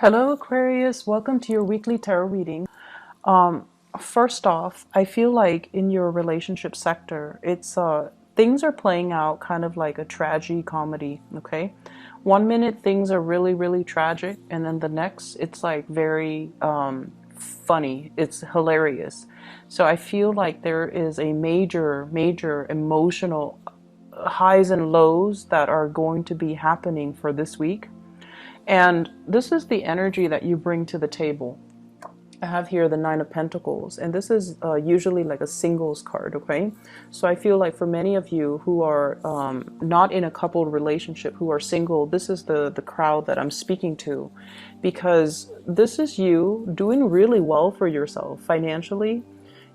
Hello Aquarius, welcome to your weekly tarot reading. Um, First off, I feel like in your relationship sector, it's things are playing out kind of like a tragedy comedy, okay? One minute things are really, really tragic, and then the next it's like very funny. It's hilarious. So I feel like there is a major, major emotional highs and lows that are going to be happening for this week. And this is the energy that you bring to the table. I have here the Nine of Pentacles, and this is usually like a singles card, okay? So I feel like for many of you who are not in a coupled relationship, who are single, this is the crowd that I'm speaking to, because this is you doing really well for yourself financially.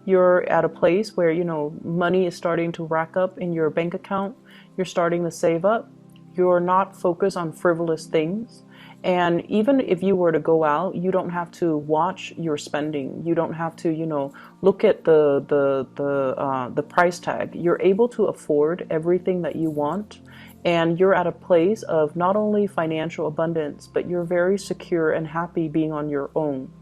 You're at a place where, money is starting to rack up in your bank account. You're starting to save up. You're not focused on frivolous things. And even if you were to go out, you don't have to watch your spending. You don't have to, look at the price tag. You're able to afford everything that you want, and you're at a place of not only financial abundance, but you're very secure and happy being on your own.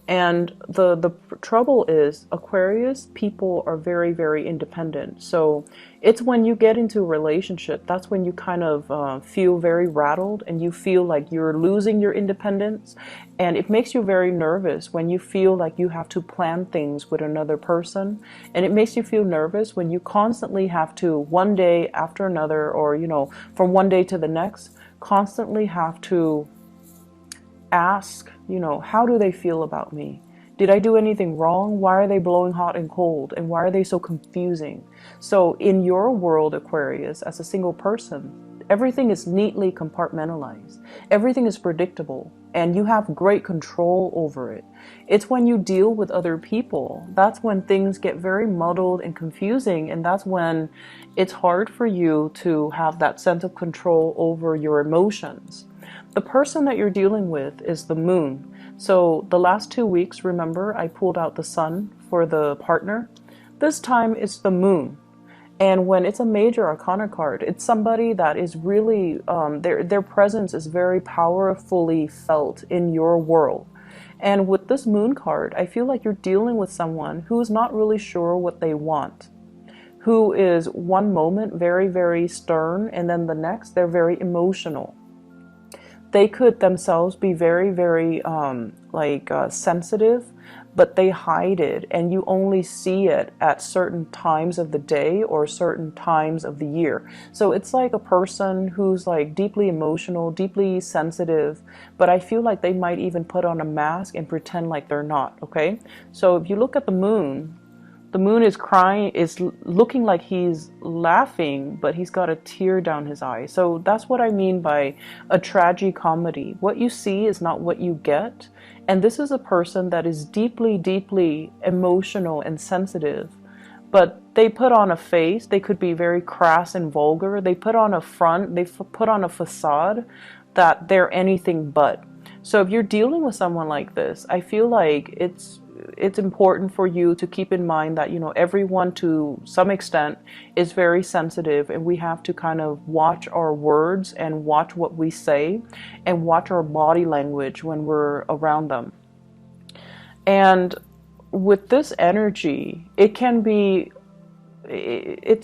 And the trouble is, Aquarius people are very, very independent. So it's when you get into a relationship, that's when you kind of feel very rattled and you feel like you're losing your independence. And it makes you very nervous when you feel like you have to plan things with another person. And it makes you feel nervous when you constantly have to, one day after another, or, from one day to the next, constantly have to ask, how do they feel about me? Did I do anything wrong? Why are they blowing hot and cold? And why are they so confusing? So in your world, Aquarius, as a single person, everything is neatly compartmentalized. Everything is predictable, and you have great control over it. It's when you deal with other people, that's when things get very muddled and confusing, and that's when it's hard for you to have that sense of control over your emotions. The person that you're dealing with is the moon. So the last 2 weeks, remember, I pulled out the sun for the partner. This time it's the moon. And when it's a major arcana card, it's somebody that is really, their presence is very powerfully felt in your world. And with this moon card, I feel like you're dealing with someone who is not really sure what they want, who is one moment very, very stern, and then the next they're very emotional. They could themselves be very, very sensitive, but they hide it, and you only see it at certain times of the day or certain times of the year. So it's like a person who's like deeply emotional, deeply sensitive, but I feel like they might even put on a mask and pretend like they're not, okay? So if you look at the moon is crying, is looking like he's laughing, but he's got a tear down his eye. So that's what I mean by a tragicomedy. What you see is not what you get. And this is a person that is deeply, deeply emotional and sensitive. But they put on a face. They could be very crass and vulgar. They put on a front. They put on a facade that they're anything but. So if you're dealing with someone like this, I feel like it's important for you to keep in mind that, everyone to some extent is very sensitive, and we have to kind of watch our words and watch what we say and watch our body language when we're around them. And with this energy, it's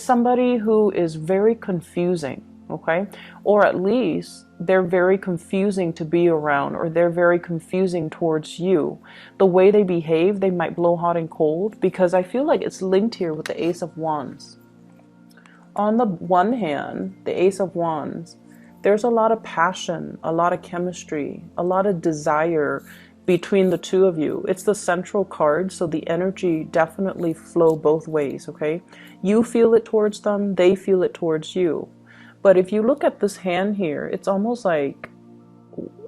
somebody who is very confusing, okay? Or at least they're very confusing to be around, or they're very confusing towards you. The way they behave, they might blow hot and cold, because I feel like it's linked here with the Ace of Wands. On the one hand, the Ace of Wands, there's a lot of passion, a lot of chemistry, a lot of desire between the two of you. It's the central card, so the energy definitely flow both ways, okay? You feel it towards them, they feel it towards you. But if you look at this hand here, it's almost like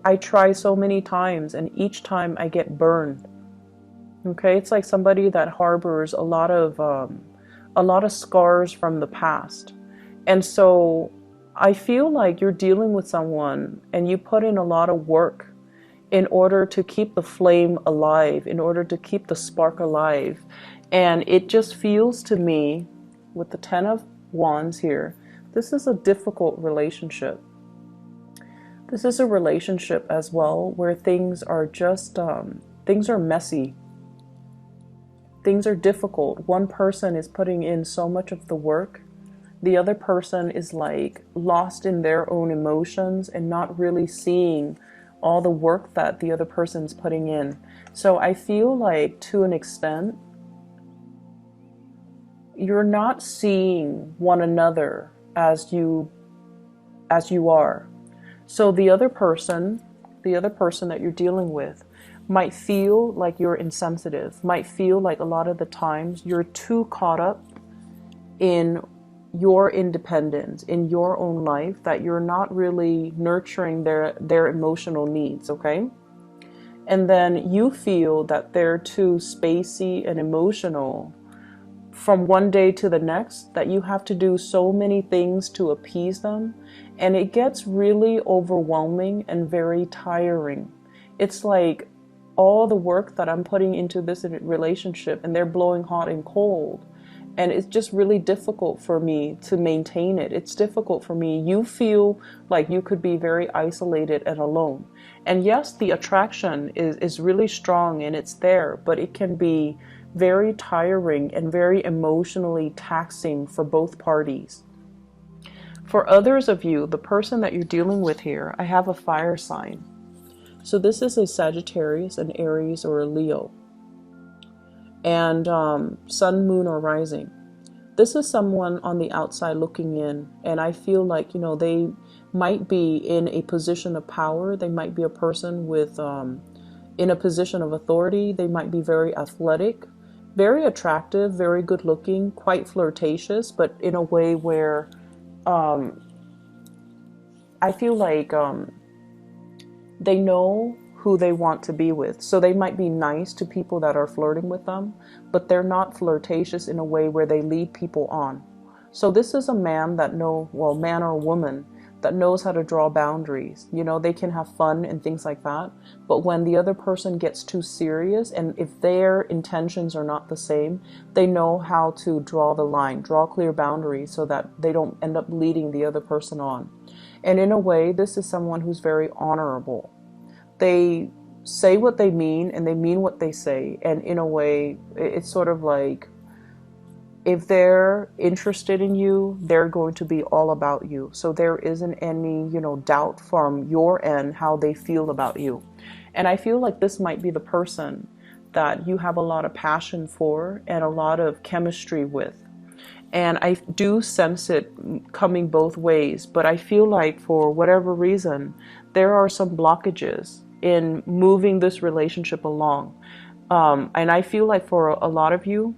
I try so many times and each time I get burned. Okay, it's like somebody that harbors a lot of scars from the past. And so I feel like you're dealing with someone and you put in a lot of work in order to keep the flame alive, in order to keep the spark alive. And it just feels to me, with the Ten of Wands here, this is a difficult relationship. This is a relationship as well where things are just, things are messy. Things are difficult. One person is putting in so much of the work. The other person is like lost in their own emotions and not really seeing all the work that the other person's putting in. So I feel like to an extent, you're not seeing one another as you are. So the other person that you're dealing with might feel like you're insensitive, might feel like a lot of the times you're too caught up in your independence, in your own life, that you're not really nurturing their emotional needs, okay? And then you feel that they're too spacey and emotional from one day to the next, that you have to do so many things to appease them, and it gets really overwhelming and very tiring. It's like all the work that I'm putting into this relationship and they're blowing hot and cold, and it's just really difficult for me to maintain it. It's difficult for me. You feel like you could be very isolated and alone. And yes, the attraction is really strong and it's there, but it can be very tiring and very emotionally taxing for both parties. For others of you, the person that you're dealing with here, I have a fire sign. So this is a Sagittarius, an Aries, or a Leo. And sun, moon, or rising. This is someone on the outside looking in. And I feel like, they might be in a position of power. They might be a person with, in a position of authority. They might be very athletic, very attractive, very good looking, quite flirtatious, but in a way where I feel like they know who they want to be with. So they might be nice to people that are flirting with them, but they're not flirtatious in a way where they lead people on. So this is a man that man or woman that knows how to draw boundaries. They can have fun and things like that. But when the other person gets too serious, and if their intentions are not the same, they know how to draw the line, draw clear boundaries so that they don't end up leading the other person on. And in a way, this is someone who's very honorable. They say what they mean and they mean what they say. And in a way, it's sort of like, if they're interested in you, they're going to be all about you. So there isn't any, doubt from your end how they feel about you. And I feel like this might be the person that you have a lot of passion for and a lot of chemistry with. And I do sense it coming both ways, but I feel like for whatever reason, there are some blockages in moving this relationship along. And I feel like for a lot of you,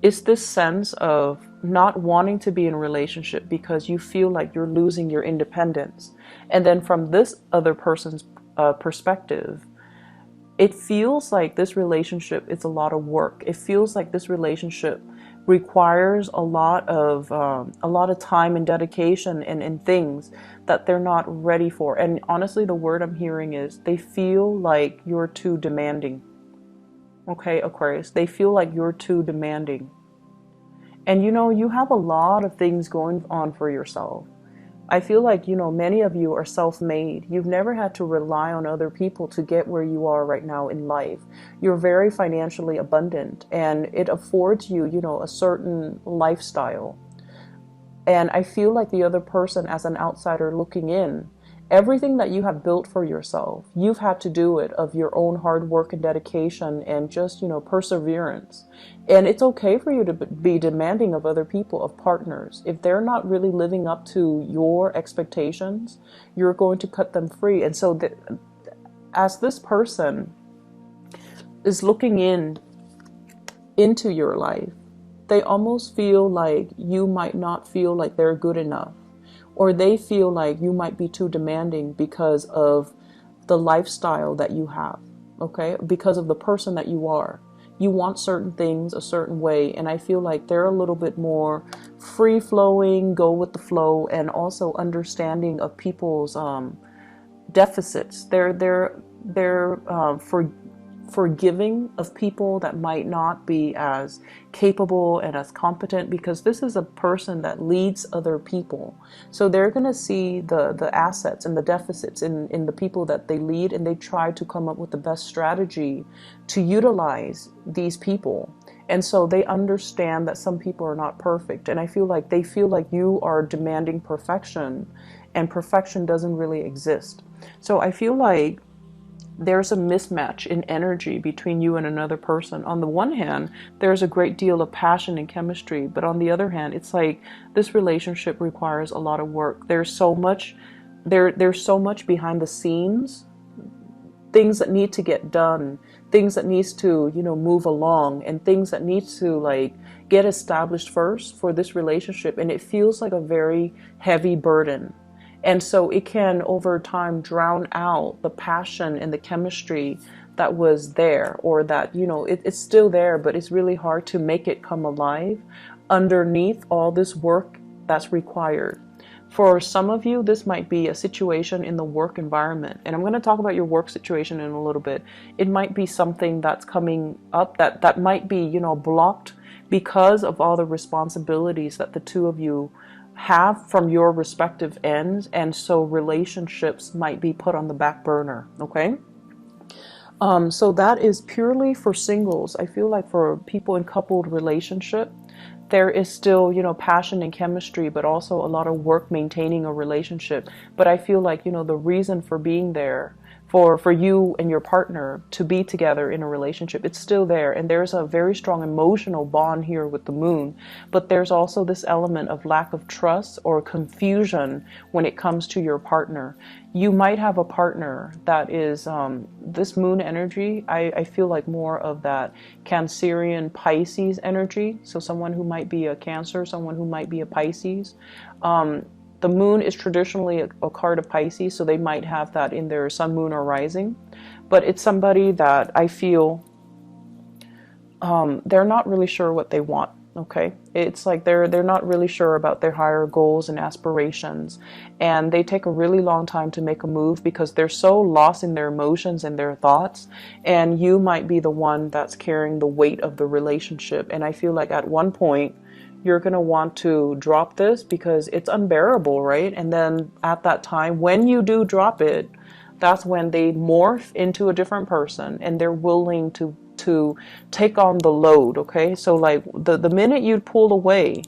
it's this sense of not wanting to be in a relationship because you feel like you're losing your independence. And then from this other person's perspective, it feels like this relationship is a lot of work. It feels like this relationship requires a lot of time and dedication and things that they're not ready for. And honestly, the word I'm hearing is they feel like you're too demanding. Okay, Aquarius, they feel like you're too demanding. And you have a lot of things going on for yourself. I feel like, many of you are self-made. You've never had to rely on other people to get where you are right now in life. You're very financially abundant and it affords you, a certain lifestyle. And I feel like the other person, as an outsider looking in, everything that you have built for yourself, you've had to do it of your own hard work and dedication and just, perseverance. And it's okay for you to be demanding of other people, of partners. If they're not really living up to your expectations, you're going to cut them free. And so as this person is looking into your life, they almost feel like you might not feel like they're good enough. Or they feel like you might be too demanding because of the lifestyle that you have, okay? Because of the person that you are. You want certain things a certain way, and I feel like they're a little bit more free-flowing, go with the flow, and also understanding of people's deficits. They're forgiving of people that might not be as capable and as competent, because this is a person that leads other people. So they're going to see the assets and the deficits in the people that they lead, and they try to come up with the best strategy to utilize these people. And so they understand that some people are not perfect. And I feel like they feel like you are demanding perfection, and perfection doesn't really exist. So I feel like there's a mismatch in energy between you and another person. On the one hand, there's a great deal of passion and chemistry, but on the other hand, it's like this relationship requires a lot of work. There's so much behind the scenes, things that need to get done, things that needs to, move along, and things that needs to like get established first for this relationship. And it feels like a very heavy burden. And so it can, over time, drown out the passion and the chemistry that was there, or that, it's still there, but it's really hard to make it come alive underneath all this work that's required. For some of you, this might be a situation in the work environment. And I'm going to talk about your work situation in a little bit. It might be something that's coming up that might be, blocked because of all the responsibilities that the two of you have from your respective ends, and so relationships might be put on the back burner. Okay, so that is purely for singles. I feel like for people in coupled relationship, there is still, passion and chemistry, but also a lot of work maintaining a relationship. But I feel like, the reason for being there, for you and your partner to be together in a relationship, it's still there. And there's a very strong emotional bond here with the moon. But there's also this element of lack of trust or confusion when it comes to your partner. You might have a partner that is this moon energy. I feel like more of that Cancerian Pisces energy. So someone who might be a Cancer, someone who might be a Pisces. The moon is traditionally a card of Pisces, so they might have that in their sun, moon, or rising. But it's somebody that I feel they're not really sure what they want. Okay, it's like they're not really sure about their higher goals and aspirations, and they take a really long time to make a move because they're so lost in their emotions and their thoughts. And you might be the one that's carrying the weight of the relationship. And I feel like at one point, you're going to want to drop this because it's unbearable, right? And then at that time, when you do drop it, that's when they morph into a different person, and they're willing to take on the load, okay? So like the minute you pull away,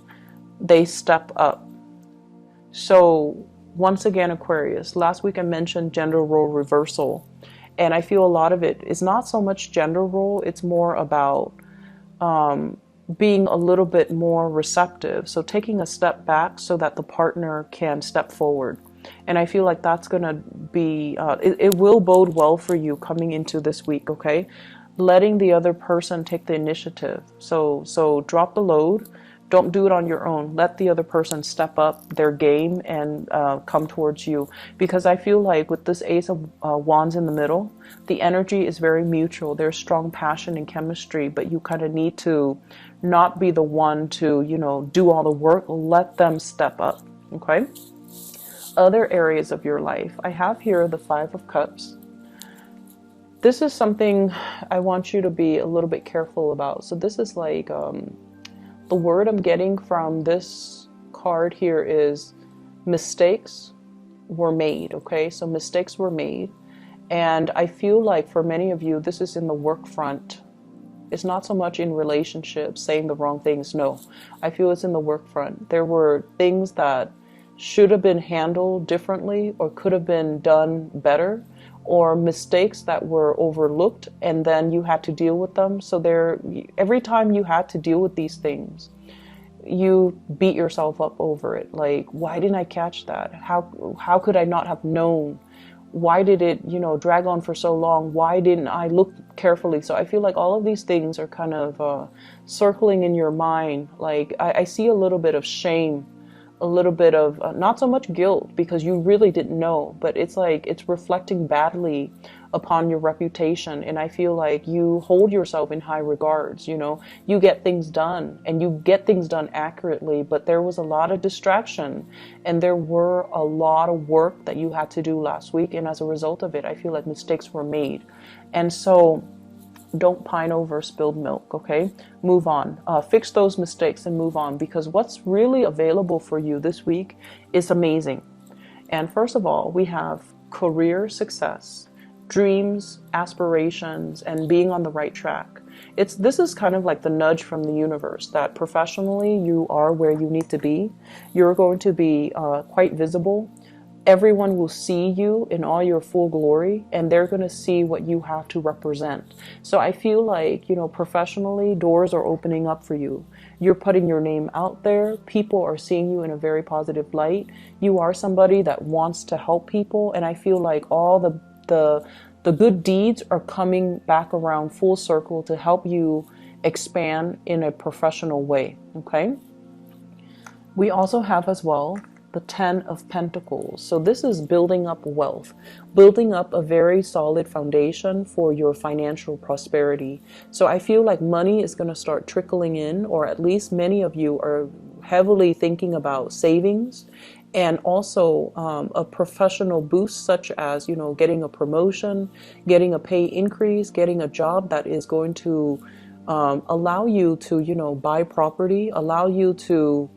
they step up. So once again, Aquarius, last week I mentioned gender role reversal, and I feel a lot of it is not so much gender role, it's more about being a little bit more receptive. So taking a step back so that the partner can step forward. And I feel like that's going to be, it will bode well for you coming into this week, okay? Letting the other person take the initiative. So drop the load. Don't do it on your own. Let the other person step up their game and come towards you. Because I feel like with this Ace of Wands in the middle, the energy is very mutual. There's strong passion and chemistry, but you kind of need to not be the one to, do all the work. Let them step up, okay? Other areas of your life. I have here the Five of Cups. This is something I want you to be a little bit careful about. So this is like, the word I'm getting from this card here is mistakes were made, okay? So mistakes were made. And I feel like for many of you, this is in the work front. It's not so much in relationships, saying the wrong things. No, I feel it's in the work front. There were things that should have been handled differently or could have been done better, or mistakes that were overlooked and then you had to deal with them. So every time you had to deal with these things, you beat yourself up over it. Like, why didn't I catch that? How could I not have known? Why did it, drag on for so long? Why didn't I look carefully? So I feel like all of these things are kind of circling in your mind. Like I see a little bit of shame, a little bit of not so much guilt because you really didn't know, but it's like it's reflecting badly upon your reputation. And I feel like you hold yourself in high regards. You get things done and you get things done accurately, but there was a lot of distraction and there were a lot of work that you had to do last week. And as a result of it, I feel like mistakes were made. And so don't pine over spilled milk, okay? Move on. Fix those mistakes and move on, because what's really available for you this week is amazing. And first of all, we have career success, dreams, aspirations, and being on the right track. This is kind of like the nudge from the universe that professionally you are where you need to be. You're going to be quite visible. Everyone will see you in all your full glory, and they're going to see what you have to represent. So I feel like, professionally, doors are opening up for you. You're putting your name out there. People are seeing you in a very positive light. You are somebody that wants to help people, and I feel like all the good deeds are coming back around full circle to help you expand in a professional way, okay? We also have as well the 10 of Pentacles. So this is building up wealth, building up a very solid foundation for your financial prosperity. So I feel like money is going to start trickling in, or at least many of you are heavily thinking about savings, and also a professional boost, such as, getting a promotion, getting a pay increase, getting a job that is going to allow you to, buy property, allow you to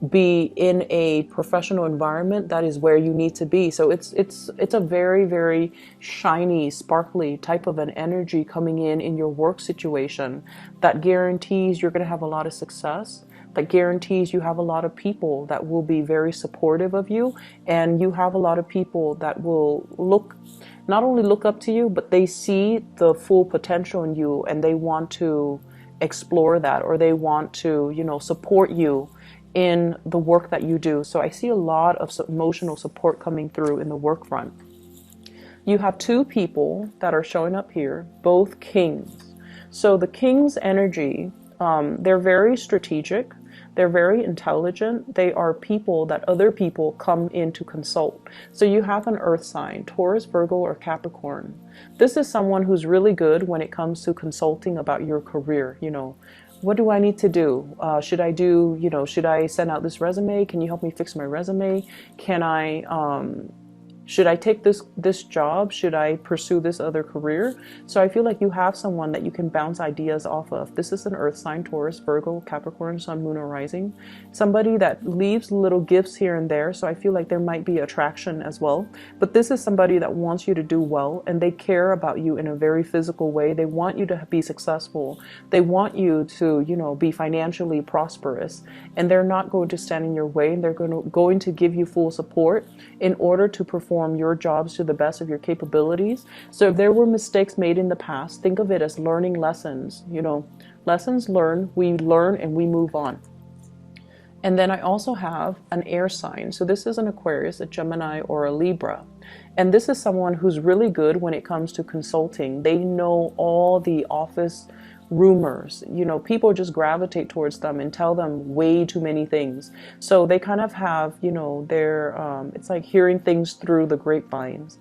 be in a professional environment that is where you need to be. So it's a very, very shiny, sparkly type of an energy coming in your work situation that guarantees you're going to have a lot of success, that guarantees you have a lot of people that will be very supportive of you, and you have a lot of people that will not only look up to you, but they see the full potential in you, and they want to explore that, or they want to, support you in the work that you do. So I see a lot of emotional support coming through in the work front. You have two people that are showing up here, both kings. So the king's energy, they're very strategic. They're very intelligent. They are people that other people come in to consult. So you have an earth sign, Taurus, Virgo, or Capricorn. This is someone who's really good when it comes to consulting about your career. What do I need to do? Should I send out this resume? Can you help me fix my resume? Should I take this job? Should I pursue this other career? So I feel like you have someone that you can bounce ideas off of. This is an earth sign, Taurus, Virgo, Capricorn, Sun, Moon, or Rising. Somebody that leaves little gifts here and there. So I feel like there might be attraction as well. But this is somebody that wants you to do well, and they care about you in a very physical way. They want you to be successful. They want you to, be financially prosperous. And they're not going to stand in your way. And they're going to give you full support in order to perform your jobs to the best of your capabilities. So if there were mistakes made in the past, think of it as learning lessons. Lessons learned, we learn and we move on. And then I also have an air sign. So this is an Aquarius, a Gemini, or a Libra. And this is someone who's really good when it comes to consulting. They know all the office rumors. People just gravitate towards them and tell them way too many things. So they kind of have, their, it's like hearing things through the grapevines.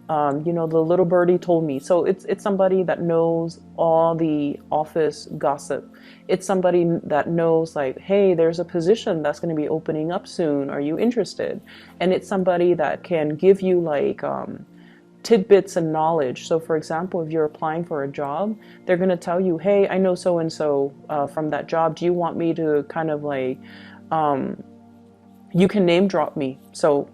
The little birdie told me. So it's somebody that knows all the office gossip. It's somebody that knows, like, hey, there's a position that's going to be opening up soon. Are you interested? And it's somebody that can give you like tidbits and knowledge. So for example, if you're applying for a job, they're going to tell you, hey, I know so-and-so from that job. Do you want me to kind of like, you can name drop me. So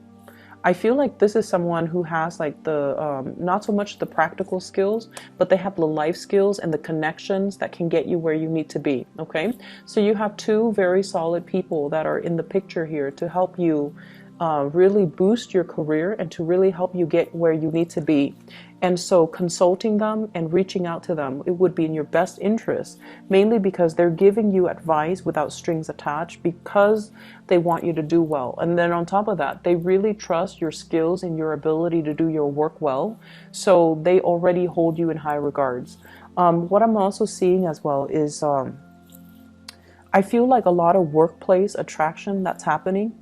I feel like this is someone who has like the, not so much the practical skills, but they have the life skills and the connections that can get you where you need to be. Okay. So you have two very solid people that are in the picture here to help you really boost your career and to really help you get where you need to be. And so consulting them and reaching out to them, it would be in your best interest, mainly because they're giving you advice without strings attached, because they want you to do well. And then on top of that, they really trust your skills and your ability to do your work well. So they already hold you in high regards. What I'm also seeing as well is I feel like a lot of workplace attraction that's happening.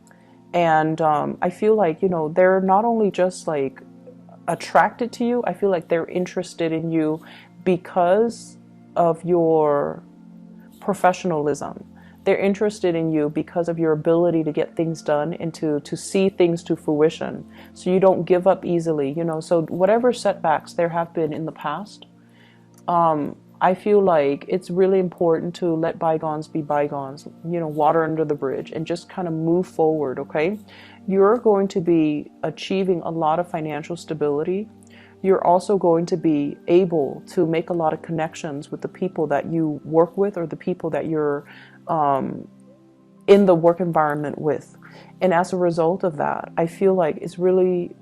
And I feel like, they're not only just like attracted to you, I feel like they're interested in you because of your professionalism. They're interested in you because of your ability to get things done and to see things to fruition. So you don't give up easily, so whatever setbacks there have been in the past, I feel like it's really important to let bygones be bygones, water under the bridge, and just kind of move forward, okay? You're going to be achieving a lot of financial stability. You're also going to be able to make a lot of connections with the people that you work with, or the people that you're in the work environment with. And as a result of that, I feel like it's really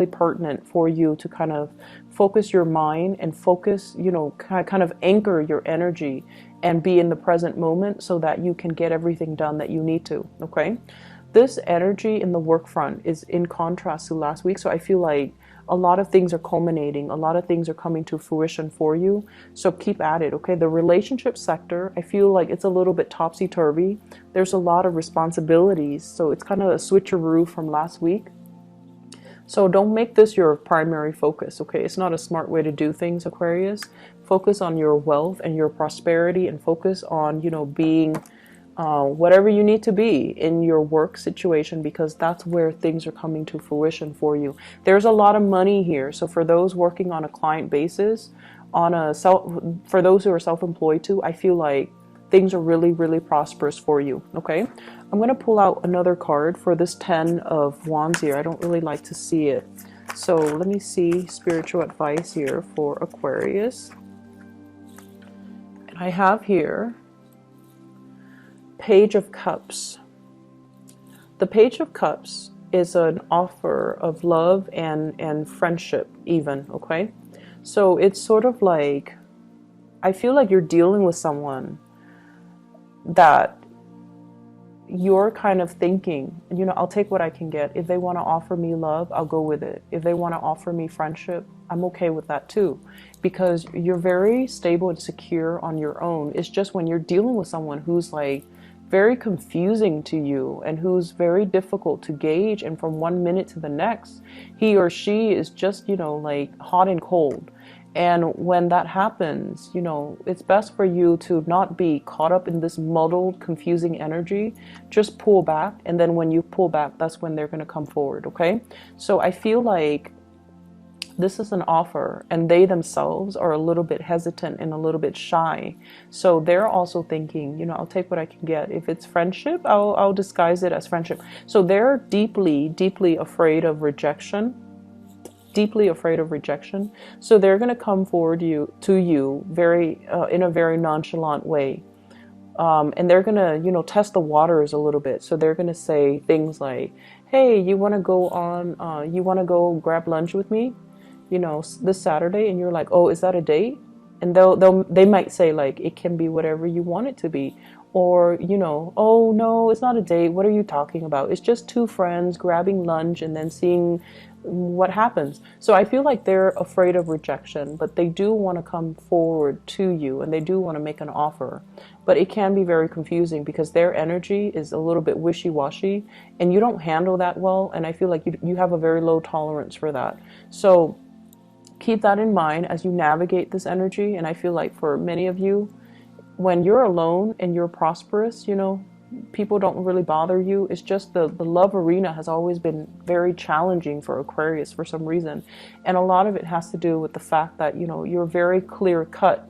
pertinent for you to kind of focus your mind and focus, kind of anchor your energy and be in the present moment so that you can get everything done that you need to, okay? This energy in the work front is in contrast to last week, so I feel like a lot of things are culminating, a lot of things are coming to fruition for you, so keep at it, okay? The relationship sector, I feel like it's a little bit topsy-turvy. There's a lot of responsibilities, so it's kind of a switcheroo from last week. So don't make this your primary focus, okay? It's not a smart way to do things, Aquarius. Focus on your wealth and your prosperity, and focus on, being whatever you need to be in your work situation, because that's where things are coming to fruition for you. There's a lot of money here. So for those working on a client basis, for those who are self-employed too, I feel like things are really, really prosperous for you, okay? I'm going to pull out another card for this 10 of Wands here. I don't really like to see it. So let me see spiritual advice here for Aquarius. And I have here Page of Cups. The Page of Cups is an offer of love and friendship even, okay? So it's sort of like, I feel like you're dealing with someone that you're kind of thinking, I'll take what I can get. If they want to offer me love, I'll go with it. If they want to offer me friendship, I'm okay with that too, because you're very stable and secure on your own. It's just when you're dealing with someone who's like very confusing to you and who's very difficult to gauge, and from one minute to the next, he or she is just, like hot and cold. And when that happens, it's best for you to not be caught up in this muddled, confusing energy. Just pull back. And then when you pull back, that's when they're going to come forward. Okay. So I feel like this is an offer, and they themselves are a little bit hesitant and a little bit shy. So they're also thinking, I'll take what I can get. If it's friendship, I'll disguise it as friendship. So they're deeply, deeply afraid of rejection. Deeply afraid of rejection. So they're going to come forward to you very in a very nonchalant way, and they're going to test the waters a little bit. So they're going to say things like, hey, you want to go grab lunch with me this Saturday? And you're like, oh, is that a date? And they might say like, it can be whatever you want it to be. Or, oh no, it's not a date. What are you talking about? It's just two friends grabbing lunch and then seeing what happens. So I feel like they're afraid of rejection, but they do want to come forward to you, and they do want to make an offer. But it can be very confusing because their energy is a little bit wishy-washy, and you don't handle that well. And I feel like you have a very low tolerance for that. So keep that in mind as you navigate this energy. And I feel like for many of you, when you're alone and you're prosperous, people don't really bother you. It's just the love arena has always been very challenging for Aquarius for some reason. And a lot of it has to do with the fact that, you're very clear cut,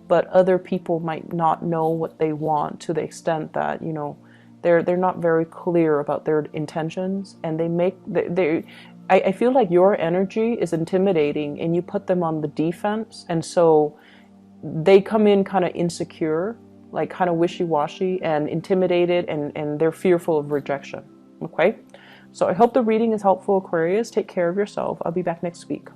but other people might not know what they want to the extent that, they're not very clear about their intentions, and I feel like your energy is intimidating and you put them on the defense. And so they come in kind of insecure, like kind of wishy-washy and intimidated, and they're fearful of rejection. Okay? So I hope the reading is helpful, Aquarius. Take care of yourself. I'll be back next week.